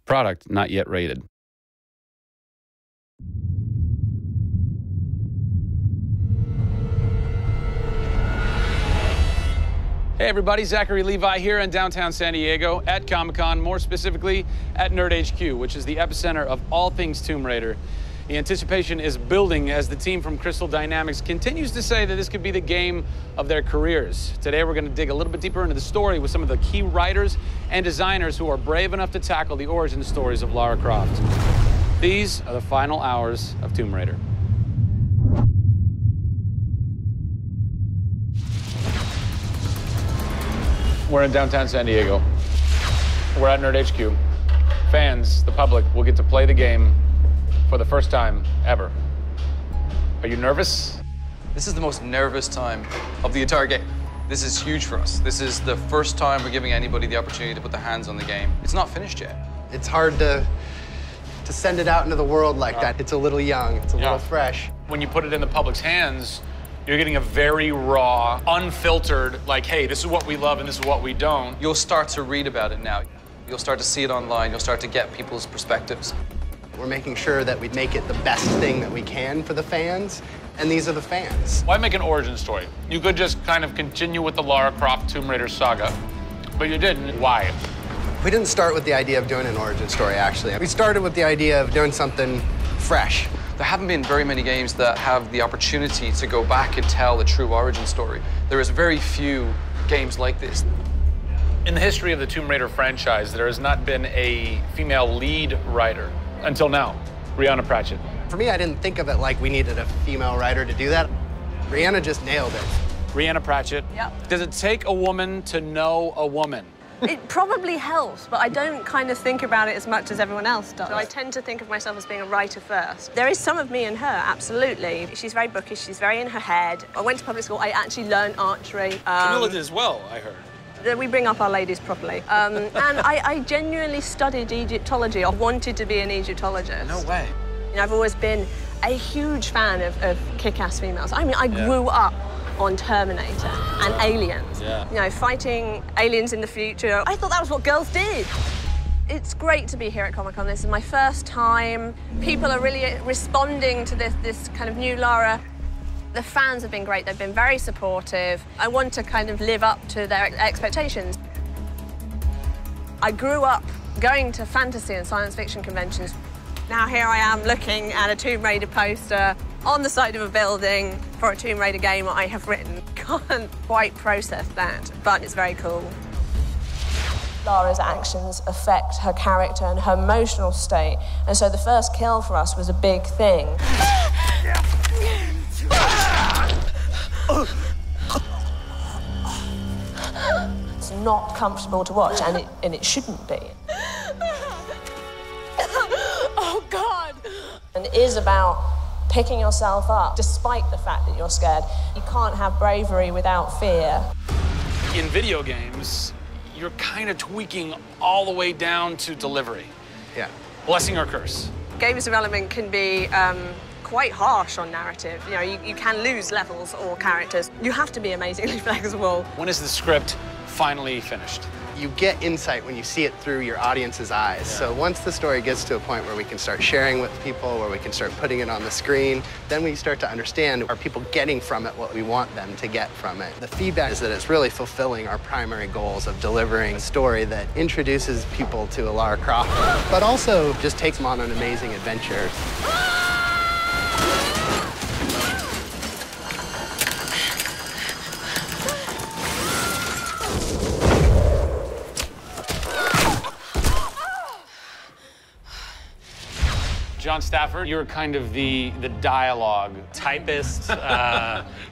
Product not yet rated. Hey everybody, Zachary Levi here in downtown San Diego at Comic-Con, more specifically at Nerd HQ, which is the epicenter of all things Tomb Raider. The anticipation is building as the team from Crystal Dynamics continues to say that this could be the game of their careers. Today we're going to dig a little bit deeper into the story with some of the key writers and designers who are brave enough to tackle the origin stories of Lara Croft. These are the final hours of Tomb Raider. We're in downtown San Diego. We're at Nerd HQ. Fans, the public, will get to play the game for the first time ever. Are you nervous? This is the most nervous time of the entire game. This is huge for us. This is the first time we're giving anybody the opportunity to put their hands on the game. It's not finished yet. It's hard to send it out into the world like that. It's a little young, it's a little fresh. When you put it in the public's hands, you're getting a very raw, unfiltered, like, hey, this is what we love and this is what we don't. You'll start to read about it now. You'll start to see it online. You'll start to get people's perspectives. We're making sure that we make it the best thing that we can for the fans, and these are the fans. Why make an origin story? You could just kind of continue with the Lara Croft Tomb Raider saga, but you didn't. Why? We didn't start with the idea of doing an origin story, actually. We started with the idea of doing something fresh. There haven't been very many games that have the opportunity to go back and tell a true origin story. There is very few games like this. In the history of the Tomb Raider franchise, there has not been a female lead writer until now, Rhianna Pratchett. For me, I didn't think of it like we needed a female writer to do that. Rhianna just nailed it. Rhianna Pratchett. Yep. Does it take a woman to know a woman? It probably helps, but I don't kind of think about it as much as everyone else does. I tend to think of myself as being a writer first. There is some of me in her, absolutely. She's very bookish, she's very in her head. I went to public school, I actually learned archery. Camilla did as well, I heard. We bring up our ladies properly. And I genuinely studied Egyptology. I wanted to be an Egyptologist. No way. You know, I've always been a huge fan of kick-ass females. I mean, I grew up on Terminator and Aliens. Yeah. You know, fighting aliens in the future. I thought that was what girls did. It's great to be here at Comic-Con. This is my first time. People are really responding to this kind of new Lara. The fans have been great. They've been very supportive. I want to kind of live up to their expectations. I grew up going to fantasy and science fiction conventions. Now here I am looking at a Tomb Raider poster on the side of a building for a Tomb Raider game I have written. Can't quite process that, but it's very cool. Lara's actions affect her character and her emotional state, and so the first kill for us was a big thing. It's not comfortable to watch, and it shouldn't be. Oh, God! And it is about picking yourself up, despite the fact that you're scared. You can't have bravery without fear. In video games, you're kind of tweaking all the way down to delivery. Yeah. Blessing or curse. Games development can be quite harsh on narrative. You know, you can lose levels or characters. You have to be amazingly flexible. When is the script finally finished? You get insight when you see it through your audience's eyes. Yeah. So once the story gets to a point where we can start sharing with people, where we can start putting it on the screen, then we start to understand, are people getting from it what we want them to get from it? The feedback is that it's really fulfilling our primary goals of delivering a story that introduces people to a Lara Croft, but also just takes them on an amazing adventure. John Stafford, you're kind of the dialogue typist,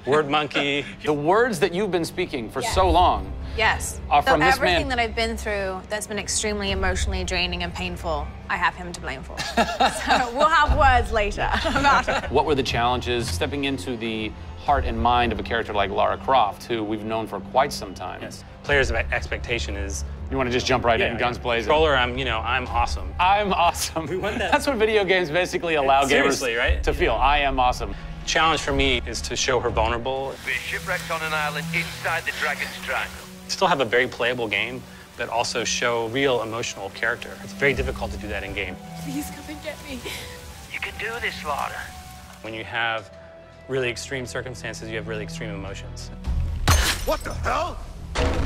word monkey. The words that you've been speaking for so long. Yes. Are from this everything man. that I've been through that's been extremely emotionally draining and painful, I have him to blame for. So we'll have words later about it. What were the challenges stepping into the heart and mind of a character like Lara Croft, who we've known for quite some time? Yes. Players' expectation is. You want to just jump right in, guns blazing? Controller, I'm awesome. I'm awesome. We want that. That's what video games basically allow gamers right? to feel. I am awesome. Challenge for me is to show her vulnerable. We're shipwrecked on an island inside the Dragon's Triangle. Still have a very playable game, but also show real emotional character. It's very difficult to do that in game. Please come and get me. You can do this, Lara. When you have really extreme circumstances, you have really extreme emotions. What the hell? Can't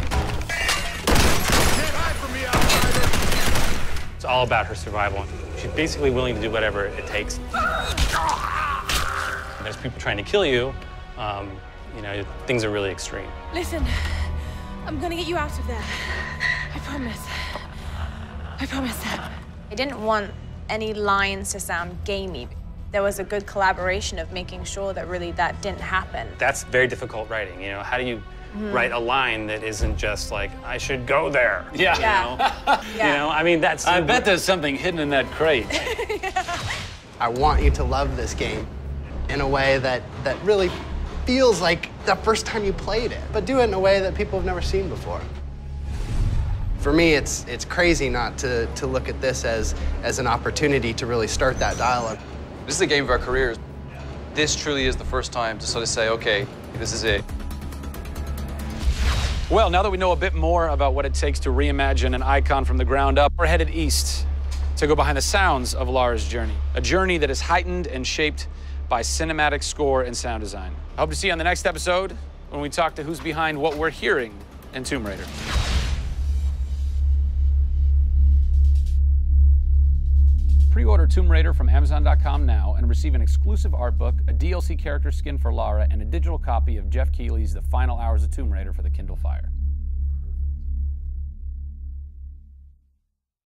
hide from me, outsider! It's all about her survival. She's basically willing to do whatever it takes. There's people trying to kill you. You know, things are really extreme. Listen, I'm gonna get you out of there. I promise. I promise. I didn't want any lines to sound gamey. There was a good collaboration of making sure that really that didn't happen. That's very difficult writing, you know? How do you write a line that isn't just like, I should go there? Yeah. You know? You know, I mean, that's... I bet there's something hidden in that crate. I want you to love this game in a way that really feels like the first time you played it, but do it in a way that people have never seen before. For me, it's crazy not to look at this as an opportunity to really start that dialogue. This is the game of our careers. This truly is the first time to sort of say, okay, this is it. Well, now that we know a bit more about what it takes to reimagine an icon from the ground up, we're headed east to go behind the sounds of Lara's journey, a journey that is heightened and shaped by cinematic score and sound design. I hope to see you on the next episode when we talk to who's behind what we're hearing in Tomb Raider. Pre-order Tomb Raider from Amazon.com now and receive an exclusive art book, a DLC character skin for Lara, and a digital copy of Jeff Keighley's The Final Hours of Tomb Raider for the Kindle Fire.